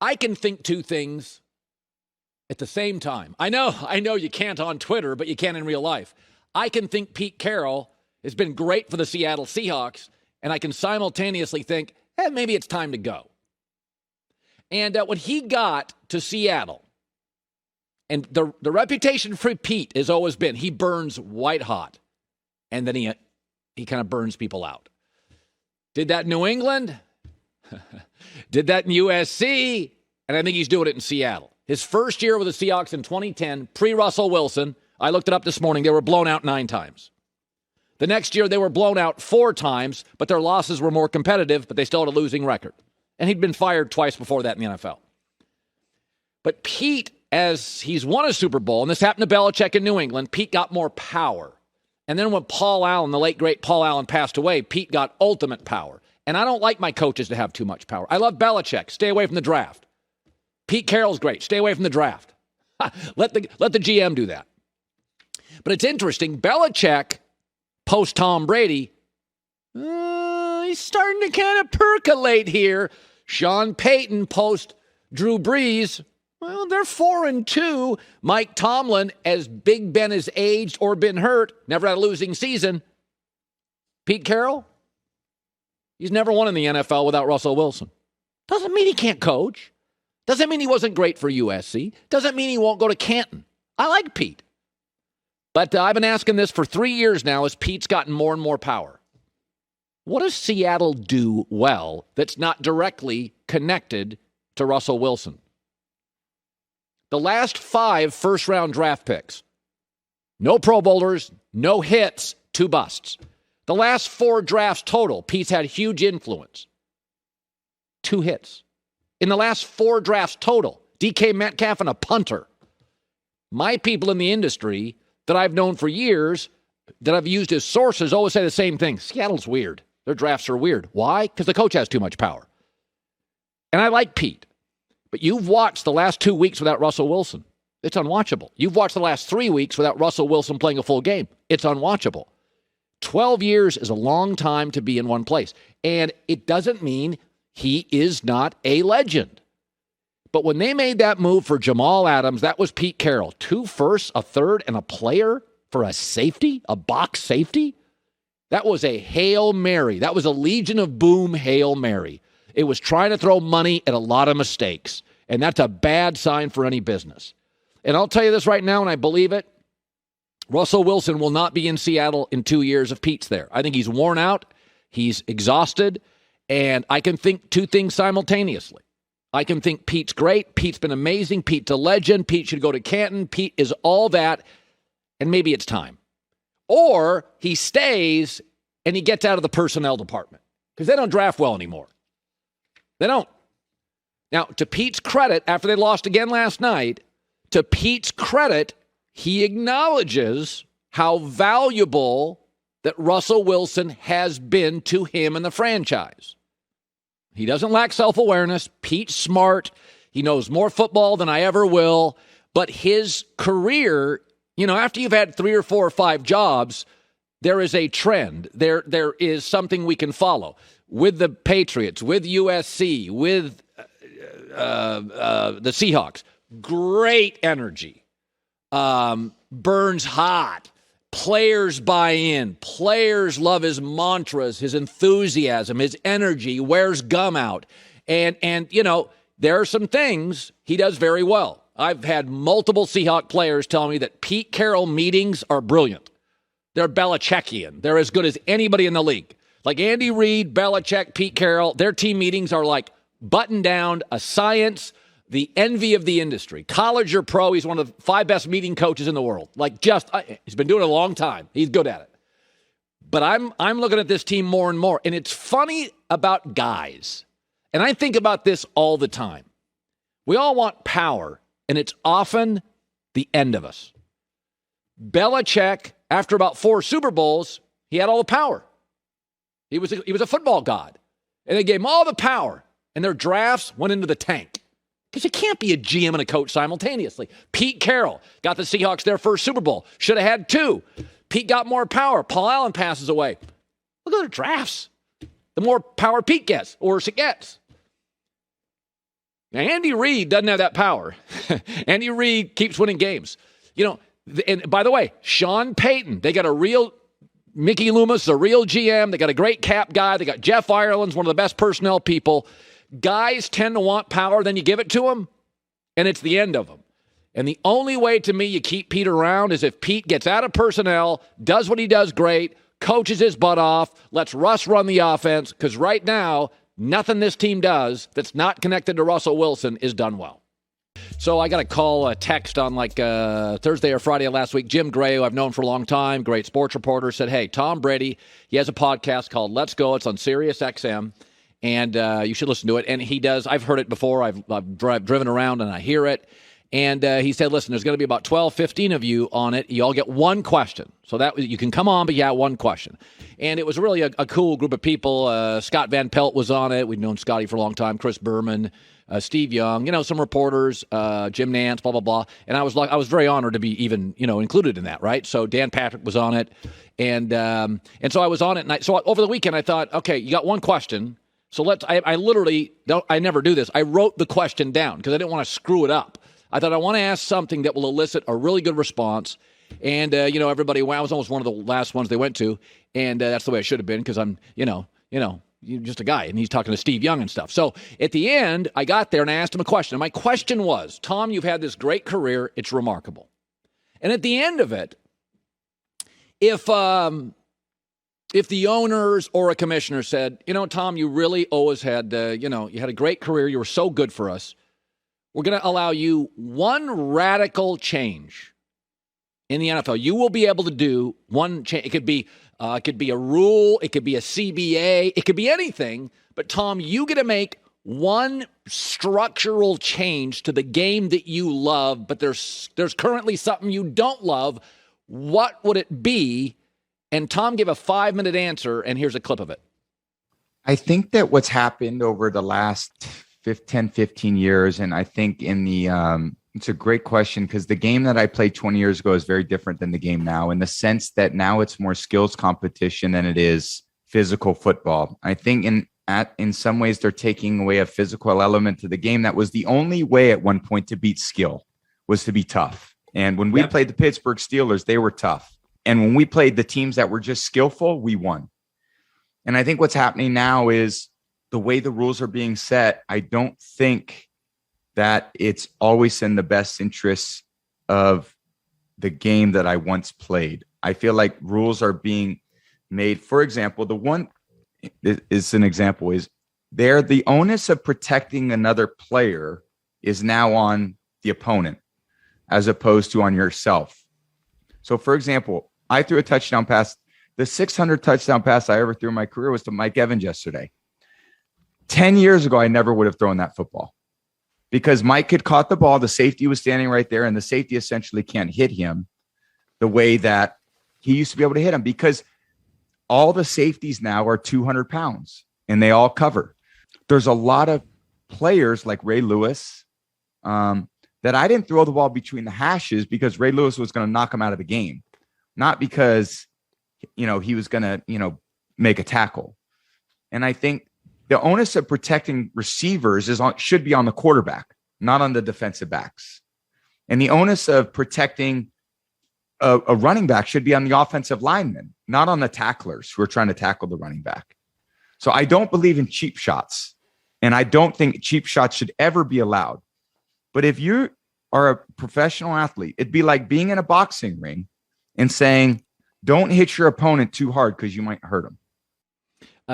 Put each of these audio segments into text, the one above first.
I can think two things at the same time. I know you can't on Twitter, but you can in real life. I can think Pete Carroll has been great for the Seattle Seahawks, and I can simultaneously think, maybe it's time to go. And when he got to Seattle, and the reputation for Pete has always been he burns white hot, and then he kind of burns people out. Did that in New England, did that in USC, and I think he's doing it in Seattle. His first year with the Seahawks in 2010, pre-Russell Wilson, I looked it up this morning, they were blown out 9 times. The next year, they were blown out 4 times, but their losses were more competitive, but they still had a losing record. And he'd been fired twice before that in the NFL. But Pete, as he's won a Super Bowl, and this happened to Belichick in New England, Pete got more power. And then when Paul Allen, the late, great Paul Allen, passed away, Pete got ultimate power. And I don't like my coaches to have too much power. I love Belichick. Stay away from the draft. Pete Carroll's great. Stay away from the draft. Let the GM do that. But it's interesting. Belichick, post Tom Brady, he's starting to kind of percolate here. Sean Payton, post Drew Brees, well, they're 4-2. Mike Tomlin, as Big Ben has aged or been hurt, never had a losing season. Pete Carroll, he's never won in the NFL without Russell Wilson. Doesn't mean he can't coach. Doesn't mean he wasn't great for USC. Doesn't mean he won't go to Canton. I like Pete. But I've been asking this for 3 years now as Pete's gotten more and more power. What does Seattle do well that's not directly connected to Russell Wilson? The last 5 first-round draft picks, no Pro Bowlers, no hits, 2 busts. The last 4 drafts total, Pete's had huge influence. 2 hits. In the last 4 drafts total, DK Metcalf and a punter. My people in the industry that I've known for years, that I've used as sources, always say the same thing. Seattle's weird. Their drafts are weird. Why? Because the coach has too much power. And I like Pete. But you've watched the last 2 weeks without Russell Wilson. It's unwatchable. You've watched the last 3 weeks without Russell Wilson playing a full game. It's unwatchable. 12 years is a long time to be in one place. And it doesn't mean he is not a legend. But when they made that move for Jamal Adams, that was Pete Carroll. 2 firsts, a third, and a player for a safety, a box safety. That was a Hail Mary. That was a Legion of Boom Hail Mary. It was trying to throw money at a lot of mistakes. And that's a bad sign for any business. And I'll tell you this right now, and I believe it. Russell Wilson will not be in Seattle in 2 years if Pete's there. I think he's worn out. He's exhausted. And I can think 2 things simultaneously. I can think Pete's great. Pete's been amazing. Pete's a legend. Pete should go to Canton. Pete is all that. And maybe it's time. Or he stays and he gets out of the personnel department. Because they don't draft well anymore. They don't. Now, to Pete's credit, after they lost again last night, to Pete's credit, he acknowledges how valuable that Russell Wilson has been to him and the franchise. He doesn't lack self-awareness. Pete's smart. He knows more football than I ever will. But his career, after you've had 3 or 4 or 5 jobs, there is a trend. There is something we can follow. With the Patriots, with USC, with the Seahawks. Great energy. Burns hot. Players buy in. Players love his mantras, his enthusiasm, his energy, wears gum out. And there are some things he does very well. I've had multiple Seahawk players tell me that Pete Carroll meetings are brilliant. They're Belichickian. They're as good as anybody in the league. Like Andy Reid, Belichick, Pete Carroll, their team meetings are like buttoned down, a science, the envy of the industry. College or pro, he's one of the 5 best meeting coaches in the world. He's been doing it a long time. He's good at it. But I'm looking at this team more and more, and it's funny about guys. And I think about this all the time. We all want power, and it's often the end of us. Belichick, after about 4 Super Bowls, he had all the power. He was a football god. And they gave him all the power, and their drafts went into the tank. Because you can't be a GM and a coach simultaneously. Pete Carroll got the Seahawks their first Super Bowl. Should have had 2. Pete got more power. Paul Allen passes away. Look at their drafts. The more power Pete gets, or worse it gets. Now, Andy Reid doesn't have that power. Andy Reid keeps winning games. And by the way, Sean Payton, they got a real Mickey Loomis, a real GM. They got a great cap guy. They got Jeff Ireland's one of the best personnel people. Guys tend to want power, then you give it to them, and it's the end of them. And the only way, to me, you keep Pete around is if Pete gets out of personnel, does what he does great, coaches his butt off, lets Russ run the offense, because right now, nothing this team does that's not connected to Russell Wilson is done well. So I got a call, a text on Thursday or Friday of last week. Jim Gray, who I've known for a long time, great sports reporter, said, hey, Tom Brady, he has a podcast called Let's Go. It's on Sirius XM, and you should listen to it. And he does. I've heard it before. I've driven around, and I hear it. And he said, listen, there's going to be about 12, 15 of you on it. You all get one question. So that you can come on, but one question. And it was really a cool group of people. Scott Van Pelt was on it. We've known Scotty for a long time. Chris Berman, Steve Young, some reporters, Jim Nantz, blah, blah, blah. And I was very honored to be even, included in that, right? So Dan Patrick was on it. And so I was on it. And so over the weekend, I thought, okay, you got one question. So I never do this. I wrote the question down because I didn't want to screw it up. I thought I want to ask something that will elicit a really good response. And, everybody, I was almost one of the last ones they went to. And that's the way I should have been because I'm, you're just a guy. And he's talking to Steve Young and stuff. So at the end, I got there and I asked him a question. And my question was, Tom, you've had this great career. It's remarkable. And at the end of it, if the owners or a commissioner said, Tom, you really always had, you had a great career. You were so good for us. We're going to allow you one radical change in the NFL. You will be able to do one change. It could be a rule. It could be a CBA. It could be anything. But, Tom, you get to make one structural change to the game that you love, but there's currently something you don't love. What would it be? And Tom gave a 5-minute answer, and here's a clip of it. I think that what's happened over the last 10, 15 years. And I think it's a great question because the game that I played 20 years ago is very different than the game now in the sense that now it's more skills competition than it is physical football. I think in some ways they're taking away a physical element to the game. That was the only way at one point to beat skill was to be tough. And when we played the Pittsburgh Steelers, they were tough. And when we played the teams that were just skillful, we won. And I think what's happening now is the way the rules are being set, I don't think that it's always in the best interests of the game that I once played. I feel like rules are being made. For example, the one is an example is there the onus of protecting another player is now on the opponent as opposed to on yourself. So, for example, I threw a touchdown pass. The 600 touchdown pass I ever threw in my career was to Mike Evans yesterday. 10 years ago, I never would have thrown that football because Mike had caught the ball. The safety was standing right there, and the safety essentially can't hit him the way that he used to be able to hit him because all the safeties now are 200 pounds, and they all cover. There's a lot of players like Ray Lewis that I didn't throw the ball between the hashes because Ray Lewis was going to knock him out of the game, not because, he was going to, make a tackle. And I think the onus of protecting receivers should be on the quarterback, not on the defensive backs. And the onus of protecting a running back should be on the offensive lineman, not on the tacklers who are trying to tackle the running back. So I don't believe in cheap shots, and I don't think cheap shots should ever be allowed. But if you are a professional athlete, it'd be like being in a boxing ring and saying, don't hit your opponent too hard because you might hurt him.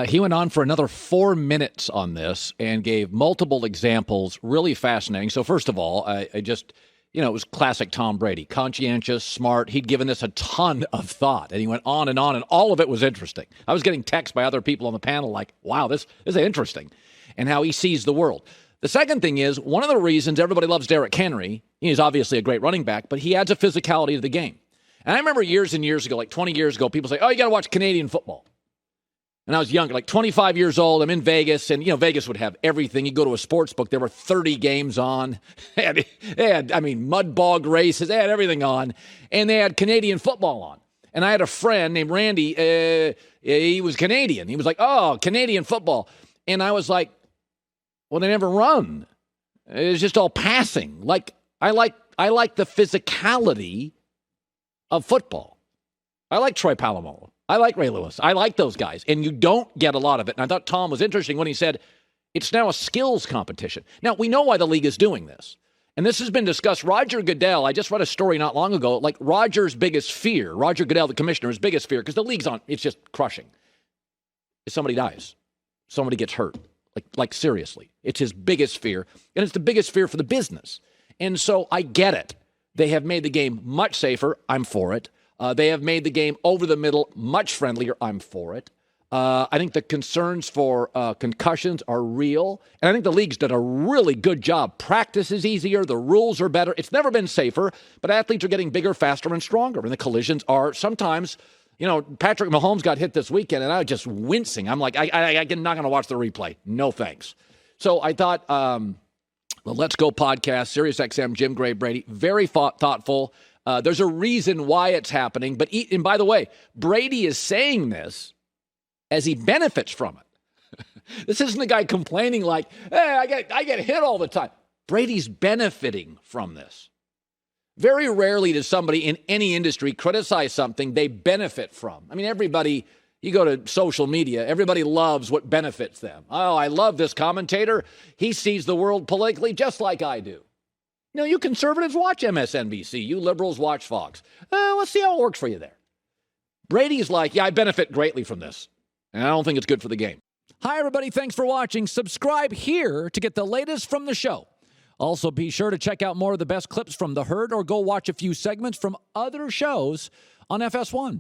He went on for another 4 minutes on this and gave multiple examples, really fascinating. So first of all, I just, it was classic Tom Brady, conscientious, smart. He'd given this a ton of thought, and he went on, and all of it was interesting. I was getting texts by other people on the panel like, wow, this is interesting, and how he sees the world. The second thing is, one of the reasons everybody loves Derrick Henry, he's obviously a great running back, but he adds a physicality to the game. And I remember years and years ago, like 20 years ago, people say, oh, you got to watch Canadian football. And I was younger, like 25 years old. I'm in Vegas, and, Vegas would have everything. You go to a sports book, there were 30 games on. They had mud bog races. They had everything on. And they had Canadian football on. And I had a friend named Randy. He was Canadian. He was like, oh, Canadian football. And I was like, well, they never run. It's just all passing. Like I like the physicality of football. I like Troy Polamalu. I like Ray Lewis. I like those guys. And you don't get a lot of it. And I thought Tom was interesting when he said it's now a skills competition. Now, we know why the league is doing this. And this has been discussed. Roger Goodell, I just read a story not long ago, like Roger Goodell, the commissioner's biggest fear, because the league's it's just crushing, is somebody dies. Somebody gets hurt. Like seriously. It's his biggest fear. And it's the biggest fear for the business. And so I get it. They have made the game much safer. I'm for it. They have made the game over the middle much friendlier. I'm for it. I think the concerns for concussions are real. And I think the league's done a really good job. Practice is easier. The rules are better. It's never been safer, but athletes are getting bigger, faster, and stronger. And the collisions are sometimes, Patrick Mahomes got hit this weekend, and I was just wincing. I'm like, I'm not going to watch the replay. No thanks. So I thought, the Let's Go podcast, SiriusXM, Jim Gray, Brady, very thoughtful. There's a reason why it's happening. And by the way, Brady is saying this as he benefits from it. This isn't the guy complaining like, hey, I get hit all the time. Brady's benefiting from this. Very rarely does somebody in any industry criticize something they benefit from. I mean, everybody, you go to social media, everybody loves what benefits them. Oh, I love this commentator. He sees the world politically just like I do. You conservatives watch MSNBC. You liberals watch Fox. Let's see how it works for you there. Brady's like, yeah, I benefit greatly from this. And I don't think it's good for the game. Hi, everybody. Thanks for watching. Subscribe here to get the latest from the show. Also, be sure to check out more of the best clips from The Herd or go watch a few segments from other shows on FS1.